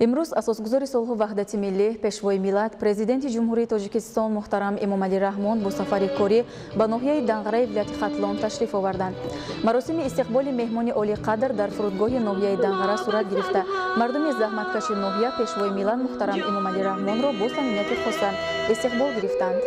امروز اساسگزار صلح و وحدت ملی پیشوای ملت پرزیدنت جمهوری تاجیکستان محترم امامعلی رحمان با سفر کاری به ناحیه دنقره ولایت ختلان تشریف آوردند. مراسم استقبال مهمان عالی قدر در فرودگاه ناحیه دنقره صورت گرفته. مردم زحمتکش ناحیه پیشوای ملت محترم امامعلی رحمان را با صمیمیت خاص استقبال گرفتند.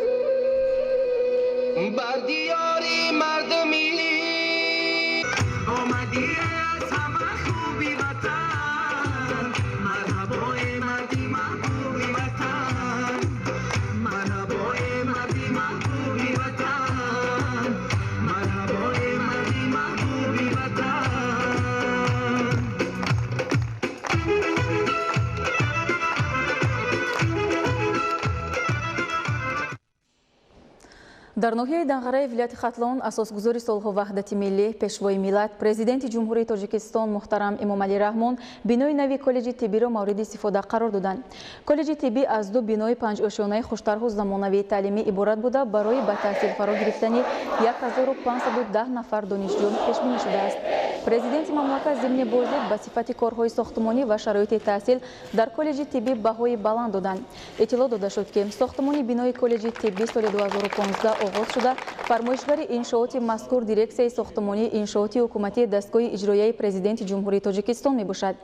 در ناحیه دنقره ولایت ختلان اساسگزار صلح و وحدت ملی پیشوای ملت پرزیدنت جمهوری تاجیکستان محترم امامعلی رحمان بینای نوی کالج طبی را مورد استفاده قرار دادند. کالج طبی از دو بینای 5 آشیانه خوشطرح و زمانوی تعلیمی عبارت بوده برای به تحصیل فرا گرفتن 1510 نفر دانشجویان پیش بینی شده است. پرزیدنت مملکت ضمن بازدید به صفت کارهای ساختمانی و شرایط تحصیل در کالج طبی بهای بلند دادند. اطلاع داده شد که ساختمان بینای کالج طبی سال 2015 آغاز شده. فرمایشگر انشاءات مذکور دیرکسیون ساختمانی انشاءات حکومتی دستگاه اجرایی پرزیدنت جمهوری تاجیکستان می باشد.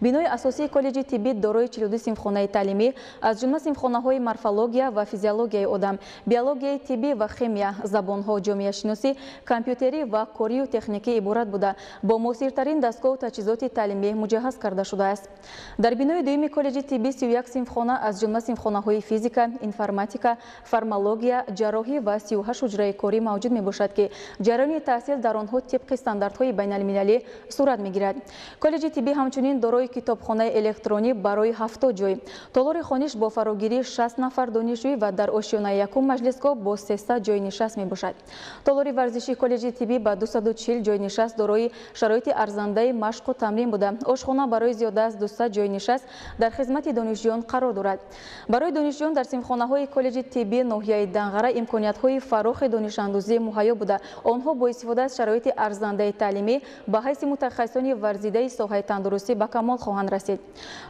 بینای اساسی کالج طبی دارای 42 صنفخانه تعلیمی از جمله صنفخانه‌های مورفولوژیا و فیزیولوژیای آدم، بیولوژیای طبی و شیمیا، زبان‌ها، جامعه شناسی، کامپیوتری و کاری و تکنیکی عبارت بوده. با موثرترین دستگاه و تجهیزات تعلیمی مجهز کرده شده است. در بینای دوم کالج طبی 31 صنفخانه از جمله صنفخانه‌های فیزیکا، انفرماتیکا، فارمالوژیا، جراحی و 38 حجره کاری موجود می باشد که جریان تحصیل در آنها طبق استانداردهای بین المللی صورت می گیرد. کالج طبی همچنین دارای کتابخانه الکترونی برای 70 جای، تالار خوانش با فراگیری 60 نفر دانشجوی و در آشیانه یکم مجلسگاه با 300 جای نشست می باشد. تالار ورزشی کالج طبی با 240 جای نشست دارای شرایط ارزنده مشق و تمرین بوده. آشخانه برای زیاده از 200 جای نشست در خدمت دانشجویان قرار دارد. برای دانشجویان در صنفخانه‌های کالج طبی ناحیه دنقره امکانیت‌های فراخ دانش اندوزی مهیا بوده. آنها با استفاده از شرایط ارزنده تعلیمی به حیث متخصصان ورزیده ساحه تندرستی به کمال خواهند رسید.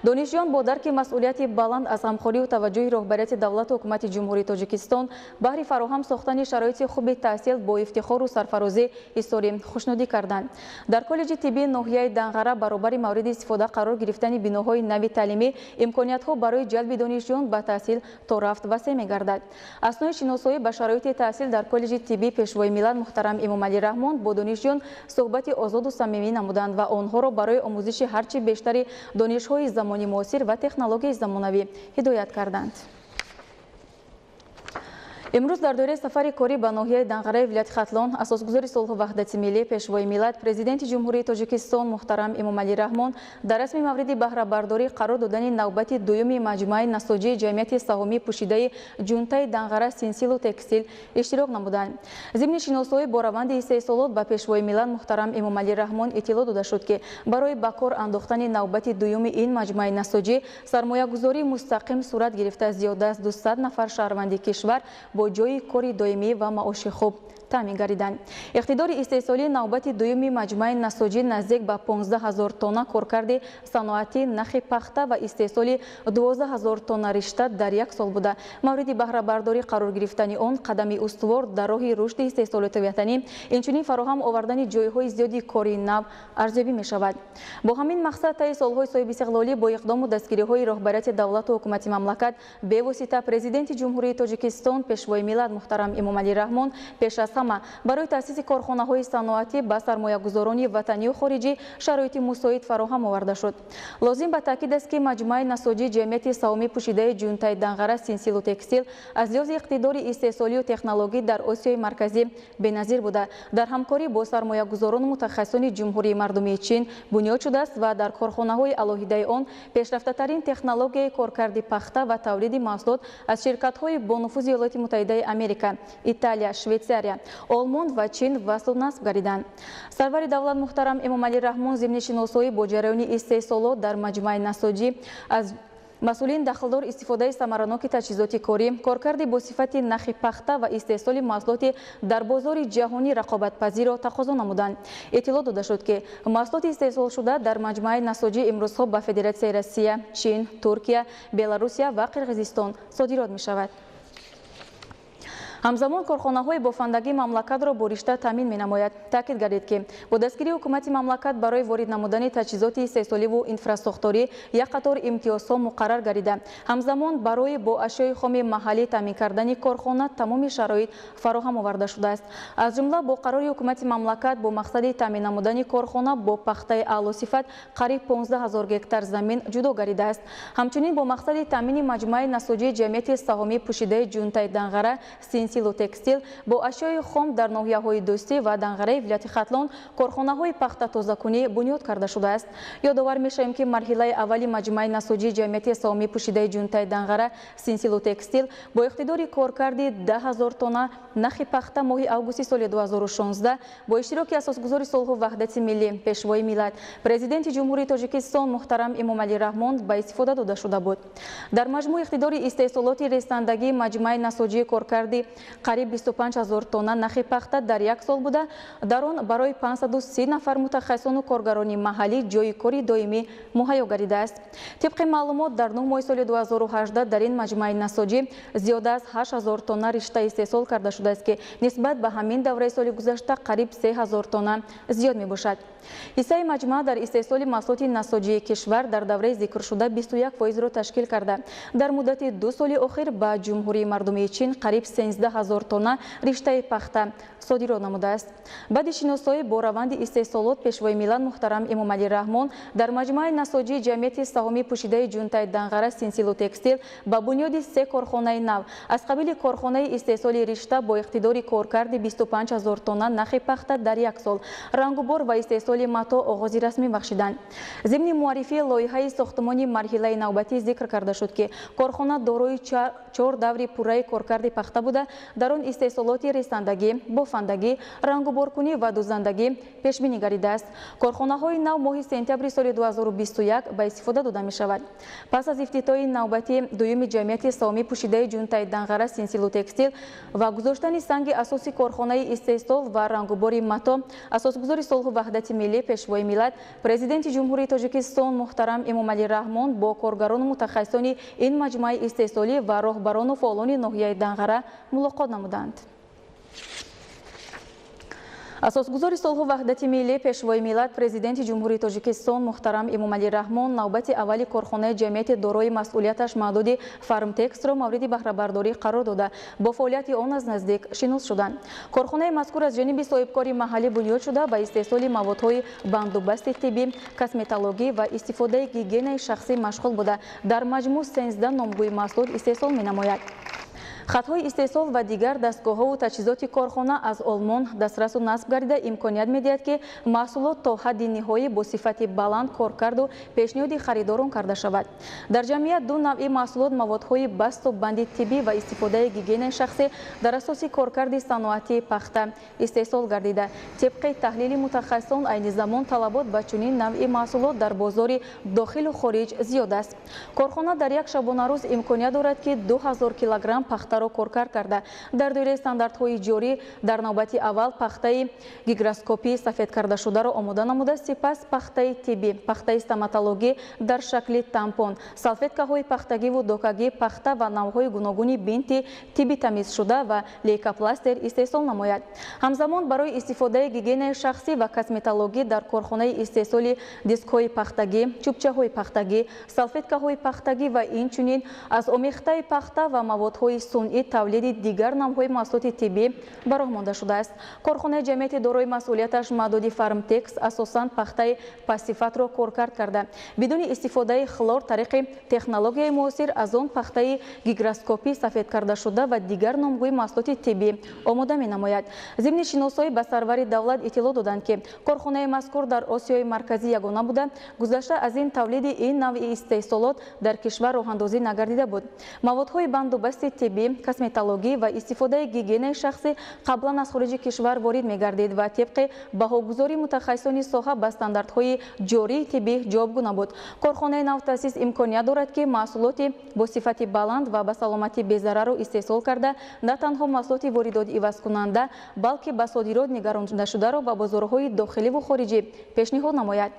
دانشجویان با درک مسئولیت بلند از همکاری و توجه راهبریت دولت و حکومت جمهوری تاجیکستان بهر فراهم ساختن شرایط خوب تحصیل با افتخار و سرفرازی حضور خوشنودی کردند. در کالج طبی ناحیه دنقره برابر مورد استفاده قرار گرفتن بیناهای نوی تعلیمی امکانیت‌ها برای جلب دانشجویان به تحصیل تا رفت وسیع می‌گردد. اثنای شناسایی به شرایط تحصیل در کالج طبی پیشوای ملت محترم امامعلی رحمان با دانشجویان صحبت آزاد و صمیمی نمودند و آنها را برای آموزش هرچه بیشتری دانش‌های زمانی معاصر و تکنولوژی زمانوی هدایت کردند. امروز در دوره سفر کاری به ناحیه دنقره ولایت ختلان اساسگزار صلح و وحدت ملی پیشوای ملت پرزیدنت جمهوری تاجیکستان محترم امامعلی رحمان در رسمی مورد بهره برداری قرار دادن نوبت دوم مجمع نساجی جمعیت سهامی پوشیده جونتای دنقره سینسیل و تکستیل اشتراک نمودند. ضمن شناسایی با روند 3 سالات به پیشوای ملت محترم امامعلی رحمان اطلاع داده شد که برای به کار انداختن نوبت دوم این مجمع نساجی سرمایه‌گذاری مستقیم صورت گرفته. زیاده از 200 نفر شهروند کشور با جای کاری دائمی و معاش خوب تامین گردیدند. اقتدار استحصالی نوبت دوم مجمع نساجی نزدیک به 15000 تن کارکرد صنعتی، نخ پخته و استحصال 12000 تن رشته در یک سال بوده. مورد بهره برداری قرار گرفتن آن قدمی استوار در راه رشد استحصالات وطنی، اینچنین فراهم آوردن جایهای زیادی کاری نو ارزیابی می شود. با همین مقصد طی سالهای صاحب استقلالی با اقدام و دستگیری‌های راهبریت دولت و حکومت مملکت به واسطه پرزیدنت جمهوری تاجیکستان پیشوای ملت محترم امامعلی رحمان پیش از برای تأسیس کارخانه‌های صنعتی با سرمایه‌گذاران وطنی و خارجی شرایط مساعد فراهم آورده شد. لازم به تاکید است که مجمع نساجی جمعیت سهامی پوشیده جونتای دنقره سینسیل و تکستیل از لحاظ اقتدار استحصالی و تکنولوژی در آسیای مرکزی بی‌نظیر بوده. در همکاری با سرمایه‌گذاران متخصصان جمهوری مردمی چین بنیاد شده است و در کارخانه‌های علاهیده آن پیشرفته‌ترین تکنولوژی کارکرد پخته و تولید محصولات از شرکت‌های با نفوذ ایالات متحده آمریکا، ایتالیا، شویتزاریا، آلمان و چین وصل نصب گردیدند. سرور دولت محترم امامعلی رحمان ضمن شناسایی با جریان استحصالات در مجمع نساجی از масъулин дахлдор истифодаи самараноки таҷҳизоти корӣ, коркарди бо сифати нахи пахта ва истеҳсоли маҳсулоти дар бозори ҷаҳонӣ рақобатпазирро тақозо намуданд. иттилоъ дода шуд, ки маҳсулоти истеҳсолшуда дар маҷмӯаи насоҷӣ имрӯзҳо ба Федератсияи Россия, Чин, Туркия, Беларусия ва Қирғизистон содирот мешавад. ҳамзамон корхонаҳои бофандагии мамлакатро бо ришта таъмин менамояд. таъкид гардид, ки бо дастгирии ҳукумати мамлакат барои ворид намудани таҷҳизоти истеҳсоливу инфраструктурӣ як қатор имтиёзҳо муқаррар гардида, ҳамзамон барои бо ашёи хоми маҳаллӣ таъмин кардани корхона тамоми шароит фароҳам оварда шудааст. аз ҷумла бо қарори ҳукумати мамлакат бо мақсади таъмин намудани корхона бо пахтаи аълосифат қариб 15 000 гектар замин ҷудо гардидааст. ҳамчунин бо мақсади таъмини маҷмӯаи насоҷии ҷамъияти саҳомии пӯшидаи ҷунтаи Данғара силу текстил бо ашёи хом дар ноҳияҳои Дӯстӣ ва Данғараи вилояти Хатлон корхонаҳои пахта тозакунӣ бунёд карда шудааст. ёдовар мешавем, ки марҳилаи аввали маҷмӯаи насоҷии ҷамъияти саҳомии пӯшидаи ҷунтаи Данғара силу текстил бо иқтидори коркарди 10 000 тонна нахи пахта моҳи августи соли 2016 бо иштироки асосгузори Сулҳу ваҳдати миллӣ, пешвои миллат, президенти ҷумҳурии Тоҷикистон муҳтарам Эмомалӣ Раҳмон ба истифода дода шуда буд. дар маҷмӯъ иқтидори истеҳсолоти ресандагии маҷмӯаи насоҷии коркарди қариб 25 000 тонна нахи пахта дар як сол буда, дар он барои 530 нафар мутахассисону коргарони маҳаллӣ ҷойи кори доимӣ муҳайё гардидааст. тибқи маълумот дар 9 моҳи соли 2018 дар ин маҷмӯаи насоҷӣ зиёда аз 8 000 тонна ришта истеҳсол карда шудааст, ки нисбат ба ҳамин давраи соли гузашта қариб 3 000 тонна зиёд мебошад. ҳиссаи маҷмӯа дар истеҳсоли маҳсулоти насоҷии кишвар дар давраи зикршуда 21%-ро ташкил карда, дар муддати 2 соли охир ба ҷумҳурии мардумии Чин қариб 13 000 тонна риштаи пахта содирот намудааст. баъди шиносоӣ бо раванди истеҳсолот, пешвои миллат муҳтарам Эмомалӣ Раҳмон дар маҷмӯаи насоҷии ҷамъияти саҳомии пӯшидаи ҷунтаи Данғара силу текстил ба бунёди 3 корхонаи нав аз қабили корхонаи истеҳсоли ришта бо иқтидори коркарди 25 000 тонна нахи пахта дар як сол, рангубор ва истеҳсоли мато оғози расмӣ бахшиданд. зимни муаррифии лоиҳаи сохтмони марҳилаи навбатӣ зикр карда шуд, ки корхона дорои 4 даври пурраи коркарди пахта буда, дар он истеҳсолоти ресандагӣ, бофандагӣ, рангуборкунӣ ва дӯзандагӣ пешбинӣ гардидааст. корхонаҳои нав моҳи сентябри соли 2021 ба истифода дода мешавад. пас аз ифтитоҳи навбати дуюми ҷамъияти саҳомии пӯшидаи ҷунтаи Данғара силу текстил ва гузоштани санги асоси корхонаи истеҳсол ва рангубори мато, асосгузори Сулҳу ваҳдати миллӣ, пешвои миллат, президенти ҷумҳурии Тоҷикистон муҳтарам Эмомалӣ Раҳмон бо коргарону мутахассисони ин маҷмӯаи истеҳсолӣ ва роҳбарону фаъолони ноҳияи Данғара мулоқот намуданд. асосгузори Сулҳу ваҳдати миллӣ, пешвои миллат, президенти ҷумҳурии Тоҷикистон муҳтарам Эмомалӣ Раҳмон навбати аввали корхонаи ҷамъияти дорои масъулияташ маҳдуди Фармтексро мавриди баҳрабардорӣ қарор дода, бо фаъолияти он аз наздик шинос шуданд. корхонаи мазкур аз ҷониби соҳибкори маҳаллӣ бунёд шуда ба истеҳсоли маводҳои бандубасти тиббӣ, косметологӣ ва истифодаи гигиенаи шахсӣ машғул буда, дар маҷмӯъ 13 номгӯи маҳсулот истеҳсол менамояд. хатҳои истеҳсол ва дигар дастгоҳҳову таҷҳизоти корхона аз олмон дастрасу насб гардида имконият медиҳад, ки маҳсулот то ҳадди ниҳоӣ бо сифати баланд коркарду пешниҳоди харидорон карда шавад. дар ҷамъият ду навъи маҳсулот маводҳои басту банди тиббӣ ва истифодаи гигиенаи шахсӣ дар асоси коркарди саноати пахта истеҳсол гардида, тибқи таҳлили мутахассисон айни замон талабот ба чунин навъи маҳсулот дар бозори дохилу хориҷ зиёд аст. корхона дар як шабонарӯз имконият дорад, ки 2000 килограмм пахта коркар карда дар доираи стандартҳои ҷорӣ дар навбати аввал пахтаи гигроскопии сафедкардашударо омода намуда, сипас пахтаи тиббӣ, пахтаи стоматологӣ дар шакли тампон, салфеткаҳои пахтагиву докагӣ, пахта ва навъҳои гуногуни бинти тибби тамизшуда ва лейкопластер истеҳсол намояд. ҳамзамон барои истифодаи гигиенаи шахсӣ ва косметологӣ дар корхонаи истеҳсоли дискҳои пахтагӣ, чӯбчаҳои пахтагӣ, салфеткаҳои пахтагӣ ва инчунин аз омехтаи пахта ва маводҳои сунъӣ тавлиди дигар навъҳои маҳсулоти тиббӣ ба роҳ монда шудааст. корхонаи ҷамъияти дорои масъулияташ маҳдуди Фармтекс асосан пахтаи пассифатро коркард карда, бидуни истифодаи хлор тариқи технологияи муосир аз он пахтаи гигроскопӣ сафедкардашуда ва дигар номгӯи маҳсулоти тиббӣ омода менамояд. зимни шиносоӣ ба сарвари давлат иттилоъ доданд, ки корхонаи мазкур дар Осиёи марказӣ ягона буда, гузашта аз ин тавлиди ин навъи истеҳсолот дар кишвар роҳандозӣ нагардида буд. маводҳои бандубасти тиббӣ, косметологӣ ва истифодаи гигиенаи шахсӣ қаблан аз хориҷи кишвар ворид мегардид ва тибқи баҳогузори мутахассисони соҳа ба стандартҳои ҷории тиббӣ ҷавобгуна буд. Корхонаи Навтасис имконият дорад ки маҳсулоти бо сифати баланд ва ба саломатӣ безараро истеҳсол карда на танҳо маҳсулоти воридоти ивазкунанда, балки ба содирот нигаронидашударо ба бозорҳои дохиливу хориҷӣ пешниҳод намояд.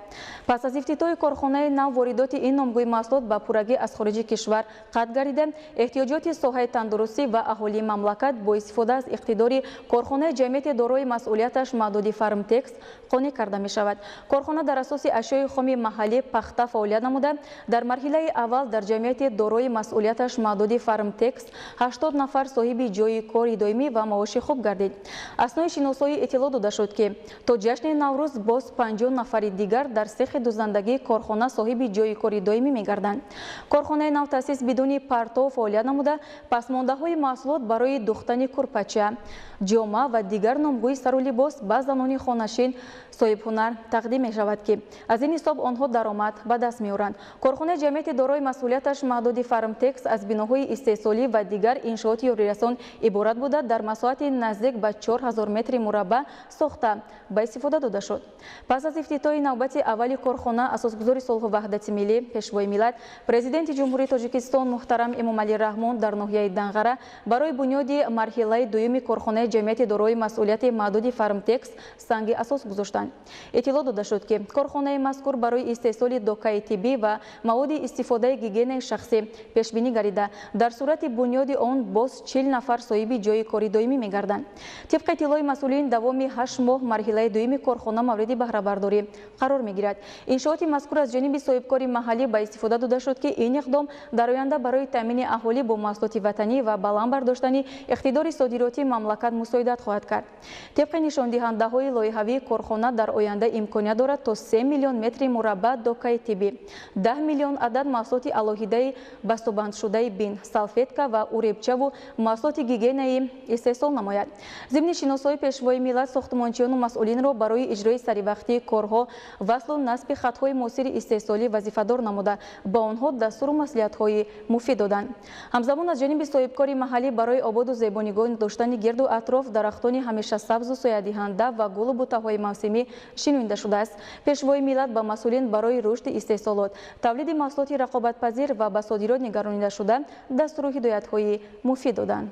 Пас аз ифтитоҳи корхонаи нав воридоти ин номгӯи маҳсулот ба пуррагӣ аз хориҷи кишвар қатъ гардида, эҳтиёҷоти соҳаи тандурустӣ ва аҳолии мамлакат бо истифода аз иқтидори корхонаи ҷамъияти дорои масъулияташ маҳдуди Фармтекс қонеъ карда мешавад. Корхона дар асоси ашёи хуми маҳаллӣ пахта фаъолият намуда, дар марҳилаи аввал дар ҷамъияти дорои масъулияташ маҳдуди Фармтекс 80 нафар соҳиби ҷойи кори доимӣ ва маоши хуб гардид. Аснои шиносоӣ иттилоъ дода шуд, ки то ҷашни Наврӯз боз 50 нафари дигар дар сехи дӯздандагии корхона соҳиби ҷойи кори доимӣ мегарданд. Корхонаи Навтасис бидуни партов фаъолият намуда, пасмондаҳои маҳсулот барои духтани курпача, ҷома ва дигар номгӯи сару либос ба занони хонашин соҳибҳунар тақдим мешавад, ки аз ин ҳисоб онҳо даромад ба даст меоранд. Корхонаи ҷамъияти дорои масъулияташ маҳдуди Фармтекс аз биноҳои истеҳсолӣ ва дигар иншооти ёрирасон иборат буда, дар масоҳати наздик ба 4000 метри мураббаъ сохта ба истифода дода шуд. Пас аз ифтитоҳи навбати аввали корхона, асосгузори Сулҳу ваҳдати миллӣ, пешвои миллат, президенти ҷумҳурии Тоҷикистон муҳтарам Эмомалӣ Раҳмон дар ноҳияи Данғара барои бунёди марҳилаи дуюми корхонаи ҷамъияти дорои масъулияти маҳдуди Фармтекс санги асос гузоштанд. Иттилоъ дода шуд, ки корхонаи мазкур барои истеҳсоли докаи тиббӣ ва маводи истифодаи гигиенаи шахсӣ пешбинӣ гардида, дар сурати бунёди он боз 40 нафар соҳиби ҷойи кори доимӣ мегарданд. Тибқи иттилои масъулин, давоми 8 моҳ марҳилаи дуюми корхона мавриди баҳрабардорӣ қарор мегирад. Иншооти мазкур аз ҷониби соҳибкори маҳаллӣ ба истифода дода шуд, ки ин иқдом дар оянда барои таъмини аҳолӣ бо маҳсулоти ватанӣ ва баланд бардоштани иқтидори содироти мамлакат мусоидат хоҳад кард. Тибқи нишондиҳандаҳои лоиҳавии корхона дар оянда имконият дорад то 3 миллион метри мураббаъ докаи тиббӣ, 10 миллион адад маҳсулоти алоҳидаи бастубандшудаи бин, салфетка ва уребчаву маҳсулоти гигиенаӣ истеҳсол намояд. Зимни шиносои пешвои миллат сохтмончиону масъулинро барои иҷрои саривақтии корҳо, васлу насби хатҳои муосири истеҳсолӣ вазифадор намуда, ба онҳо дастуру маслиҳатҳои муфид доданд. Ҳамзамон аз ҷониби соҳибкори маҳаллӣ барои ободу зебонигоҳ доштани гирду атроф дарахтони ҳамешасабзу соядиҳанда ва гулу бутаҳои мавсимӣ шиноида шудааст. Пешвои миллат ба масъулин барои рушди истеҳсолот, тавлиди маҳсулоти рақобатпазир ва ба содирот нигаронидашуда дастуру ҳидоятҳои муфид доданд.